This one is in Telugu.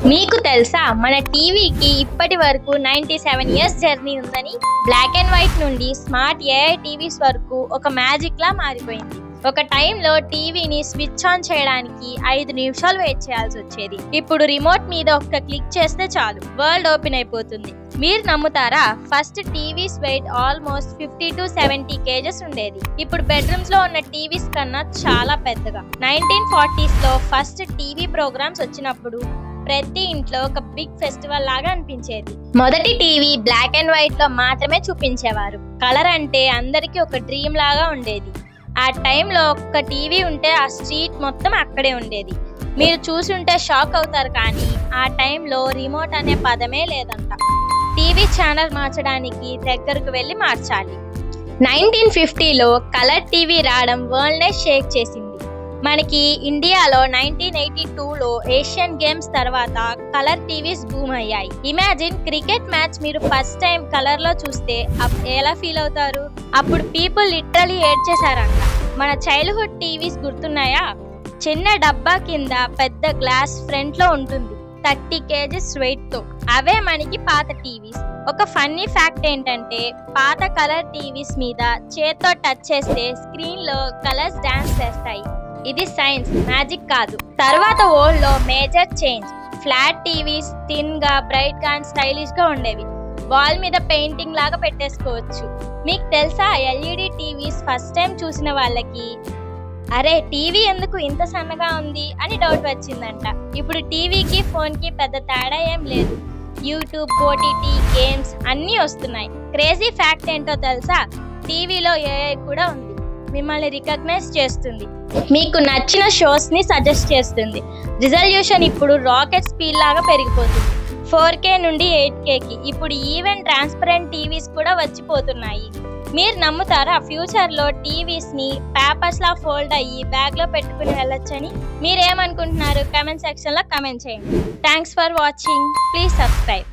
మీకు తెలుసా మన టీవీకి ఇప్పటి వరకు 97 ఇయర్స్ జర్నీ ఉందని? బ్లాక్ అండ్ వైట్ నుండి స్మార్ట్ ఏఐ టీవీస్ వరకు ఒక మ్యాజిక్ లా మారిపోయింది. ఒక టైంలో టీవీని స్విచ్ ఆన్ చేయడానికి 5 నిమిషాలు వెయిట్ చేయాల్సి వచ్చేది. ఇప్పుడు రిమోట్ మీద ఒక్క క్లిక్ చేస్తే చాలు, వరల్డ్ ఓపెన్ అయిపోతుంది. మీరు నమ్ముతారా? First TVs weight almost 50 to 70 kgs ఉండేది. ఇప్పుడు బెడ్రూమ్స్ లో ఉన్న టీవీస్ కన్నా చాలా పెద్దగా. 1940s లో ఫస్ట్ టీవీ ప్రోగ్రామ్స్ వచ్చినప్పుడు ప్రతి ఇంట్లో ఒక బిగ్ ఫెస్టివల్ లాగా అనిపించేది. మొదటి టీవీ బ్లాక్ అండ్ వైట్ లో మాత్రమే చూపించేవారు. కలర్ అంటే అందరికీ ఒక డ్రీమ్ లాగా ఉండేది. ఆ టైంలో ఒక్క టీవీ ఉంటే ఆ స్ట్రీట్ మొత్తం అక్కడే ఉండేది. మీరు చూసుంటే షాక్ అవుతారు, కానీ ఆ టైంలో రిమోట్ అనే పదమే లేదంట. టీవీ ఛానల్ మార్చడానికి దగ్గరకు వెళ్ళి మార్చాలి. 1950లో కలర్ టీవీ రావడం వరల్డ్ నే షేక్ చేసింది. మనకి ఇండియాలో 1982లో ఏషియన్ గేమ్స్ తర్వాత కలర్ టీవీస్ బూమ్ అయ్యాయి. ఇమాజిన్, క్రికెట్ మ్యాచ్ మీరు ఫస్ట్ టైం కలర్ లో చూస్తే ఎలా ఫీల్ అవుతారు? అప్పుడు పీపుల్ లిటరలీ ఏడ్చేశారంట. మన చైల్డ్హుడ్ టీవీస్ గుర్తున్నాయా? చిన్న డబ్బా కింద పెద్ద గ్లాస్ ఫ్రంట్ లో ఉంటుంది, 30 కేజెస్ వెయిట్ తో. అవే మనకి పాత టీవీస్. ఒక ఫన్నీ ఫ్యాక్ట్ ఏంటంటే, పాత కలర్ టీవీస్ మీద చేత్తో టచ్ చేస్తే స్క్రీన్ లో కలర్స్ డాన్స్ చేస్తాయి. ఇది సైన్స్, మ్యాజిక్ కాదు. తర్వాత వరల్డ్ లో major change. Flat TVs thin గా, బ్రైట్ గా అండ్ స్టైలిష్ గా ఉండేవి. వాల్ మీద పెయింటింగ్ లాగా పెట్టేసుకోవచ్చు. మీకు తెలుసా, ఎల్ఈడి టీవీస్ ఫస్ట్ టైం చూసిన వాళ్ళకి అరే టీవీ ఎందుకు ఇంత సన్నగా ఉంది అని డౌట్ వచ్చిందంట. ఇప్పుడు టీవీకి ఫోన్ కి పెద్ద తేడా ఏం లేదు. యూట్యూబ్, ఓటీటీ, గేమ్స్ అన్నీ వస్తున్నాయి. క్రేజీ ఫ్యాక్ట్ ఏంటో తెలుసా? టీవీలో ఏఐ కూడా ఉంది. మిమ్మల్ని రికగ్నైజ్ చేస్తుంది, మీకు నచ్చిన షోస్ ని సజెస్ట్ చేస్తుంది. రిజల్యూషన్ ఇప్పుడు రాకెట్ స్పీడ్ లాగా పెరిగిపోతుంది. 4K నుండి 8Kకి ఇప్పుడు ఈవెన్ ట్రాన్స్పరెంట్ టీవీస్ కూడా వచ్చిపోతున్నాయి. మీరు నమ్ముతారా ఫ్యూచర్ లో టీవీస్ ని పేపర్స్ లా ఫోల్డ్ అయ్యి బ్యాగ్ లో పెట్టుకుని వెళ్ళొచ్చని? మీరేమనుకుంటున్నారు? కమెంట్ సెక్షన్ లో కమెంట్ చేయండి. Thanks for watching. Please subscribe.